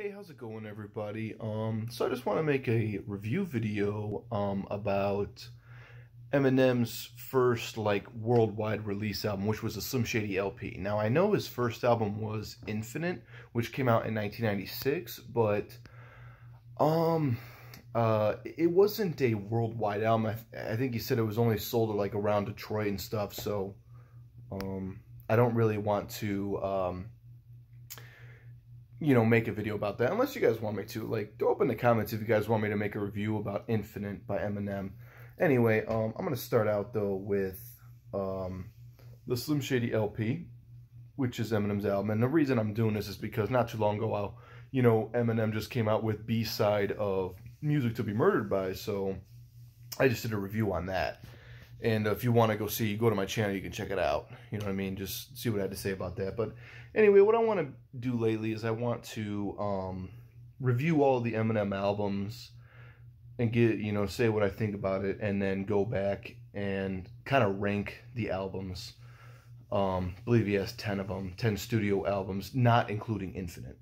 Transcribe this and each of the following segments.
Hey, how's it going, everybody? So I just want to make a review video about Eminem's first worldwide release album, which was a Slim Shady LP. Now I know his first album was Infinite, which came out in 1996, but it wasn't a worldwide album. I think he said it was only sold to around Detroit and stuff. So I don't really want to make a video about that, unless you guys want me to. Throw up in the comments if you guys want me to make a review about Infinite by Eminem. Anyway, I'm going to start out, though, with the Slim Shady LP, which is Eminem's album. And the reason I'm doing this is because not too long ago, Eminem just came out with B-side of Music to Be Murdered By, so I just did a review on that. And if you want to go to my channel, you can check it out. You know what I mean? Just see what I had to say about that. But anyway, what I want to do lately is I want to review all the Eminem albums and say what I think about it, and then go back and kind of rank the albums. I believe he has 10 of them, 10 studio albums, not including Infinite.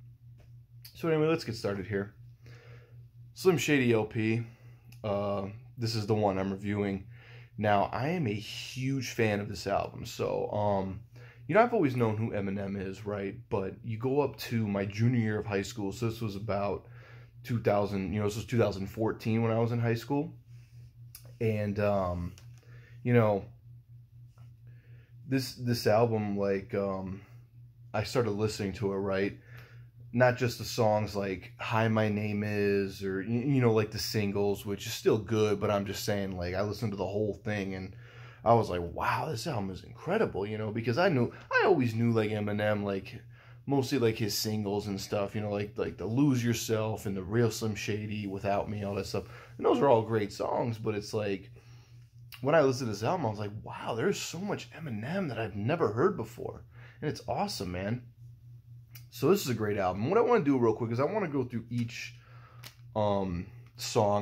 So anyway, let's get started here. Slim Shady LP. This is the one I'm reviewing. Now, I am a huge fan of this album. So, I've always known who Eminem is, right? But you go up to my junior year of high school. So this was about 2000, this was 2014 when I was in high school. And, this album, I started listening to it, right? Not just the songs like Hi, My Name Is, or, the singles, which is still good, but I'm just saying, I listened to the whole thing, and I was like, wow, this album is incredible, because I always knew, Eminem, mostly, his singles and stuff, like the Lose Yourself and the Real Slim Shady, Without Me, all that stuff, and those are all great songs, but it's when I listened to this album, I was like, wow, there's so much Eminem that I've never heard before, and it's awesome, man. So this is a great album. What I want to do real quick is I want to go through each song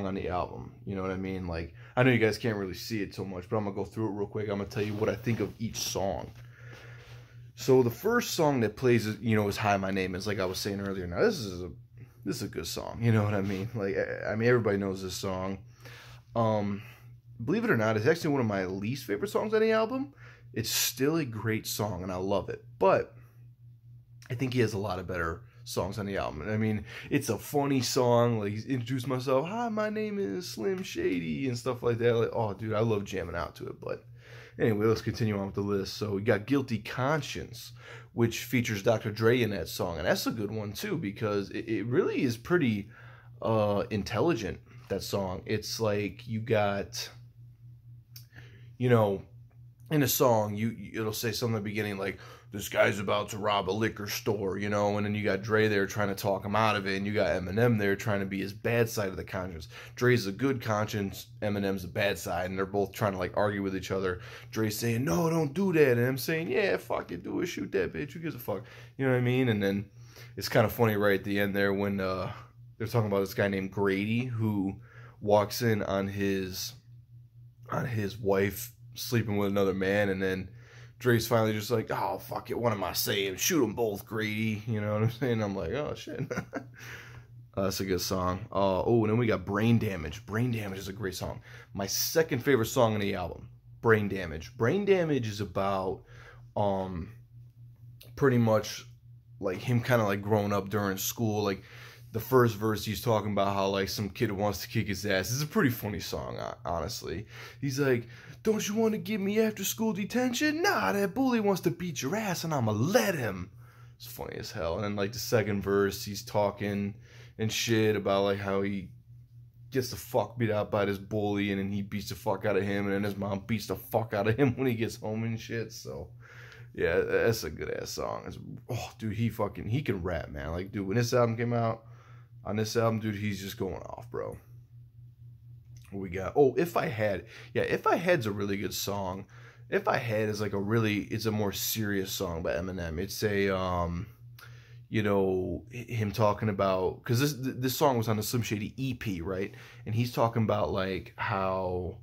on the album. You know what I mean? I know you guys can't really see it so much, but I'm going to go through it real quick. I'm going to tell you what I think of each song. So the first song that plays, is Hi, My Name Is, like I was saying earlier. Now, this is a good song. You know what I mean? Everybody knows this song. Believe it or not, it's actually one of my least favorite songs on the album. It's still a great song, and I love it. But I think he has a lot of better songs on the album. I mean, it's a funny song. Introduce myself. Hi, my name is Slim Shady and stuff like that. Oh, dude, I love jamming out to it. But anyway, let's continue on with the list. So we got Guilty Conscience, which features Dr. Dre in that song. And that's a good one, too, because it really is pretty intelligent, that song. It's you got, in a song, it'll say something at the beginning this guy's about to rob a liquor store, and then you got Dre there trying to talk him out of it, and you got Eminem there trying to be his bad side of the conscience. Dre's a good conscience, Eminem's a bad side, and they're both trying to argue with each other. Dre's saying, no, don't do that, and I'm saying, yeah, fuck it, do it, shoot that bitch, who gives a fuck, you know what I mean? And then it's kind of funny right at the end there when they're talking about this guy named Grady who walks in on his wife sleeping with another man, and then Dre's finally just like, oh, fuck it, what am I saying? Shoot them both, Grady. You know what I'm saying? I'm like, oh, shit. That's a good song. Oh, and then we got Brain Damage. Brain Damage is a great song. My second favorite song on the album, Brain Damage. Brain Damage is about pretty much him kind of growing up during school. The first verse, he's talking about how some kid wants to kick his ass. It's a pretty funny song, honestly. He's like, don't you want to give me after school detention? Nah, that bully wants to beat your ass and I'ma let him. It's funny as hell. And then the second verse, he's talking and shit about how he gets the fuck beat out by this bully, and then he beats the fuck out of him, and then his mom beats the fuck out of him when he gets home and shit. So yeah, that's a good ass song. Oh, dude, he can rap, man. Dude, when this album came out, on this album, dude, he's just going off, bro. What we got? Oh, If I Had. Yeah, If I Had's a really good song. If I Had is it's a more serious song by Eminem. It's him talking about, because this song was on the Slim Shady EP, right? And he's talking about how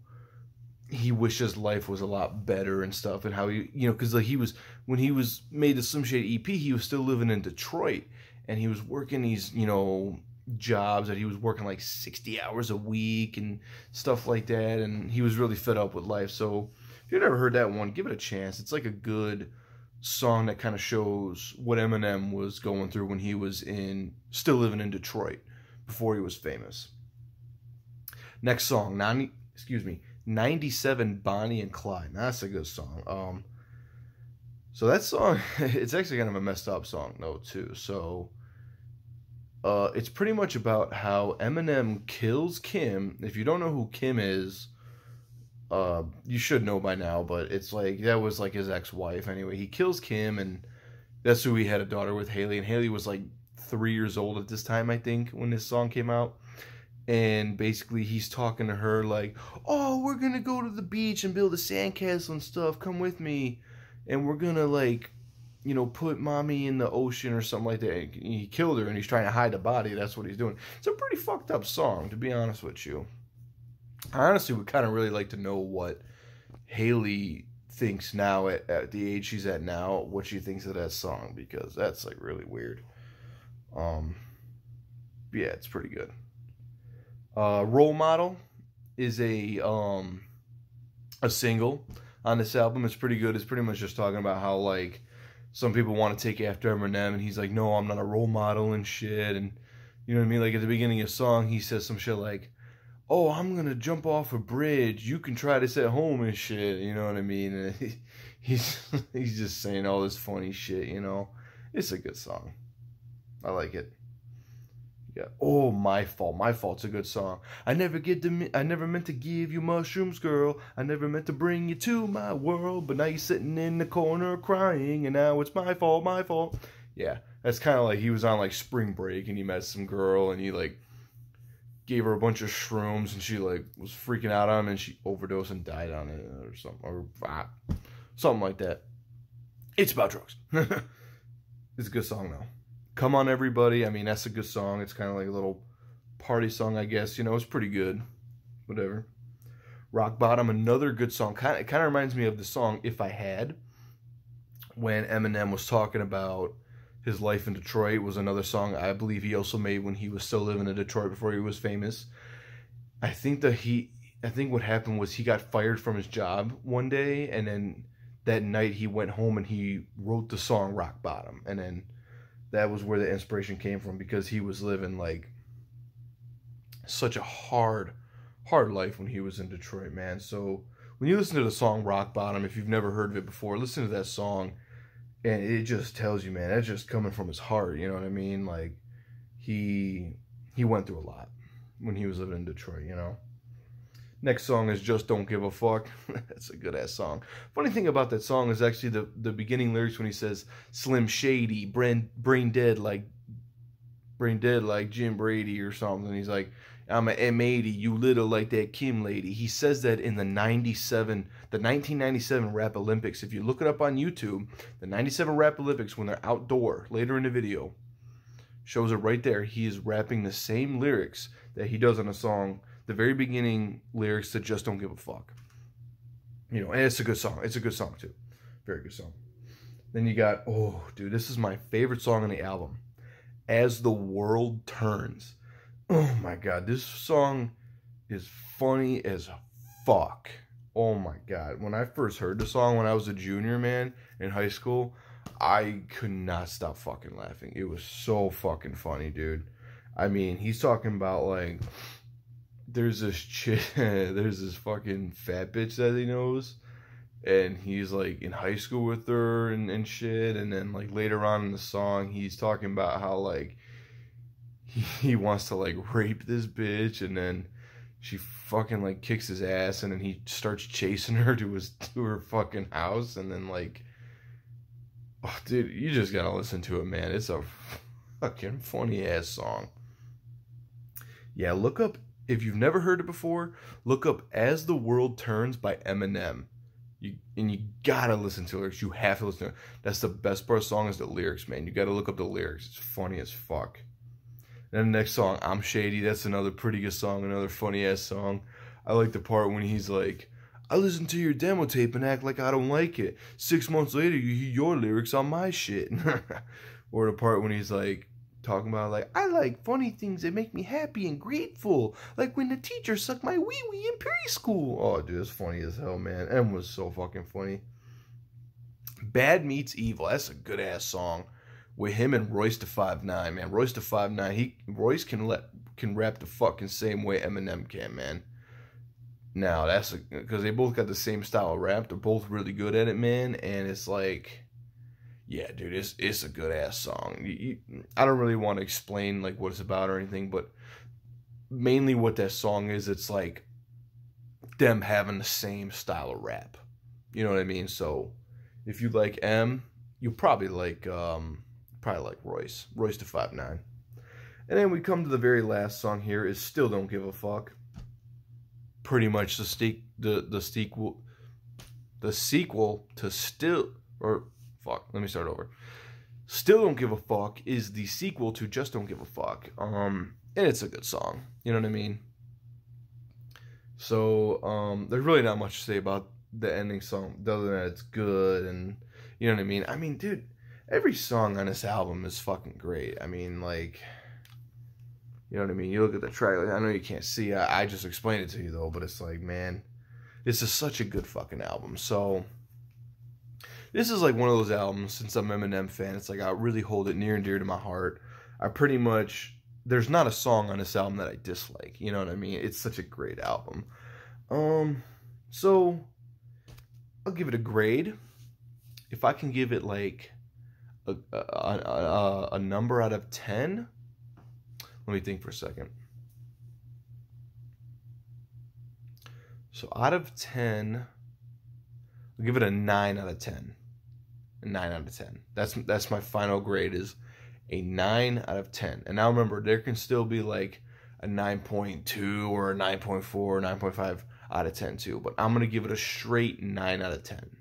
he wishes life was a lot better and stuff, and how he, because when he was made the Slim Shady EP, he was still living in Detroit. and he was working these, you know, jobs that he was working like 60 hours a week and stuff like that, and he was really fed up with life. So if you've never heard that one, give it a chance. It's like a good song that kind of shows what Eminem was going through when he was still living in Detroit before he was famous. Next song, 97 Bonnie and Clyde. Now, that's a good song. So that song, it's actually kind of a messed up song though too. So it's pretty much about how Eminem kills Kim. If you don't know who Kim is, you should know by now, but it's like, that was like his ex-wife. Anyway, he kills Kim, and that's who he had a daughter with, Haley. And Haley was like 3 years old at this time, I think, when this song came out. And basically he's talking to her like, oh, we're gonna go to the beach and build a sandcastle and stuff, come with me, and we're gonna, like, you know, put mommy in the ocean or something like that. And he killed her, and he's trying to hide the body. That's what he's doing. It's a pretty fucked up song, to be honest with you. I honestly would kind of really like to know what Haley thinks now at the age she's at now, what she thinks of that song, because that's like really weird. Yeah, it's pretty good. Role Model is a single on this album. It's pretty good. It's pretty much just talking about how, like, some people want to take after Eminem, and he's like, no, I'm not a role model and shit. And you know what I mean? Like, at the beginning of the song, he says some shit like, oh, I'm gonna jump off a bridge, you can try this at home and shit, you know what I mean? And he's just saying all this funny shit, you know? It's a good song. I like it. Yeah. Oh, My Fault. My Fault's a good song. I never meant to give you mushrooms, girl. I never meant to bring you to my world. But now you're sitting in the corner crying, and now it's my fault, my fault. Yeah, that's kind of like he was on like spring break, and he met some girl, and he like gave her a bunch of shrooms, and she like was freaking out on him, and she overdosed and died on it or something, or something like that. It's about drugs. It's a good song though. Come On Everybody, I mean, that's a good song. It's kind of like a little party song, I guess. You know, it's pretty good. Whatever. Rock Bottom, another good song. It kind of reminds me of the song If I Had, when Eminem was talking about his life in Detroit. Was another song I believe he also made when he was still living in Detroit before he was famous. I think what happened was he got fired from his job one day, and then that night he went home and he wrote the song Rock Bottom, and then that was where the inspiration came from, because he was living like such a hard life when he was in Detroit, man. So when you listen to the song Rock Bottom, if you've never heard of it before, listen to that song, and it just tells you, man, that's just coming from his heart, you know what I mean? Like, he went through a lot when he was living in Detroit, you know? Next song is Just Don't Give a Fuck. That's a good-ass song. Funny thing about that song is actually the beginning lyrics when he says, Slim Shady, brain dead like Jim Brady or something. He's like, I'm an M80, you little like that Kim lady. He says that in the 1997 Rap Olympics. If you look it up on YouTube, the 97 Rap Olympics, when they're outdoor, later in the video, shows it right there. He is rapping the same lyrics that he does on a song, the very beginning lyrics to Just Don't Give a Fuck. You know, and it's a good song. It's a good song, too. Very good song. Then you got, oh, dude, this is my favorite song on the album, As the World Turns. Oh, my God. This song is funny as fuck. Oh, my God. When I first heard the song when I was a junior, man, in high school, I could not stop fucking laughing. It was so fucking funny, dude. I mean, he's talking about, like, there's this chick, there's this fucking fat bitch that he knows, and he's like in high school with her and shit, and then like later on in the song he's talking about how like he wants to like rape this bitch, and then she fucking like kicks his ass, and then he starts chasing her to her fucking house, and then like, oh dude, you just gotta listen to it, man. It's a fucking funny ass song. Yeah, look up, if you've never heard it before, look up As the World Turns by Eminem. You gotta listen to the lyrics. You have to listen to it. That's the best part of the song, is the lyrics, man. You gotta look up the lyrics. It's funny as fuck. Then the next song, I'm Shady. That's another pretty good song, another funny-ass song. I like the part when he's like, I listen to your demo tape and act like I don't like it. 6 months later, you hear your lyrics on my shit. Or the part when he's like, talking about, like, I like funny things that make me happy and grateful. Like when the teacher sucked my wee-wee in preschool. Oh, dude, it's funny as hell, man. M was so fucking funny. Bad Meets Evil. That's a good-ass song. With him and Royce da 5'9", man. Royce da 5'9", Royce can rap the fucking same way Eminem can, man. Now, that's because they both got the same style of rap. They're both really good at it, man. And it's like, yeah, dude, it's a good-ass song. I don't really want to explain, like, what it's about or anything, but mainly what that song is, it's like them having the same style of rap. You know what I mean? So, if you like M, you'll probably like Royce da 5'9". And then we come to the very last song here, is Still Don't Give a Fuck. Pretty much the sequel to Still, or fuck, let me start over. Still Don't Give a Fuck is the sequel to Just Don't Give a Fuck. And it's a good song. You know what I mean? So, there's really not much to say about the ending song, other than that it's good, and you know what I mean? I mean, dude, every song on this album is fucking great. I mean, like, you know what I mean? You look at the track, like, I know you can't see, I just explained it to you, though, but it's like, man, this is such a good fucking album. So, this is like one of those albums, since I'm an Eminem fan, it's like I really hold it near and dear to my heart. I pretty much, there's not a song on this album that I dislike, you know what I mean? It's such a great album. So, I'll give it a grade. If I can give it, like, a number out of 10, let me think for a second. So out of 10, I'll give it a 9 out of 10. A 9 out of 10. That's my final grade, is a 9 out of 10. And now remember, there can still be like a 9.2 or a 9.4 or 9.5 out of 10 too. But I'm going to give it a straight 9 out of 10.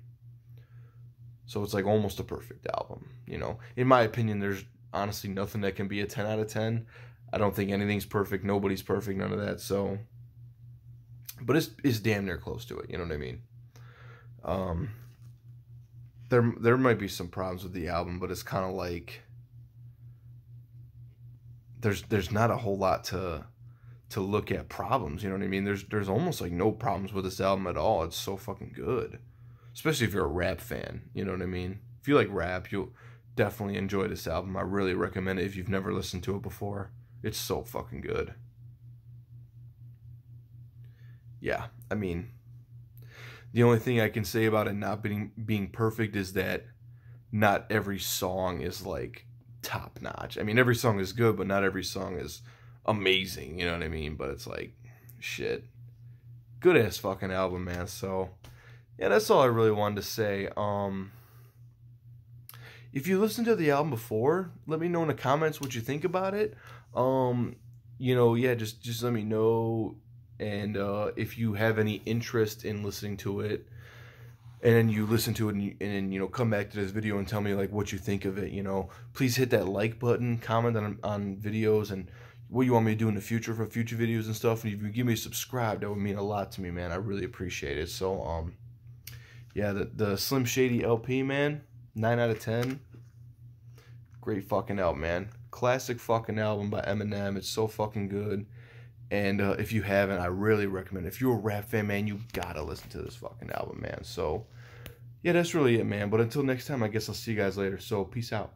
So it's like almost a perfect album, you know. In my opinion, there's honestly nothing that can be a 10 out of 10. I don't think anything's perfect. Nobody's perfect. None of that. So, but it's damn near close to it. You know what I mean? There might be some problems with the album, but it's kind of like there's not a whole lot to look at problems. You know what I mean? There's almost like no problems with this album at all. It's so fucking good, especially if you're a rap fan. You know what I mean? If you like rap, you'll definitely enjoy this album. I really recommend it if you've never listened to it before. It's so fucking good. Yeah, I mean, the only thing I can say about it not being perfect is that not every song is like top notch. I mean, every song is good, but not every song is amazing. You know what I mean? But it's like, shit, good ass fucking album, man. So yeah, that's all I really wanted to say. If you listened to the album before, let me know in the comments what you think about it. You know, yeah, just let me know. And if you have any interest in listening to it, and then you listen to it, and then, you know, come back to this video and tell me like what you think of it. You know, please hit that like button, comment on videos, and what you want me to do in the future for future videos and stuff. And if you give me a subscribe, that would mean a lot to me, man. I really appreciate it. So yeah, the Slim Shady LP, man, 9 out of 10. Great fucking album, man. Classic fucking album by Eminem. It's so fucking good. And if you haven't, I really recommend it. If you're a rap fan, man, you gotta listen to this fucking album, man. So, yeah, that's really it, man. But until next time, I guess I'll see you guys later. So, peace out.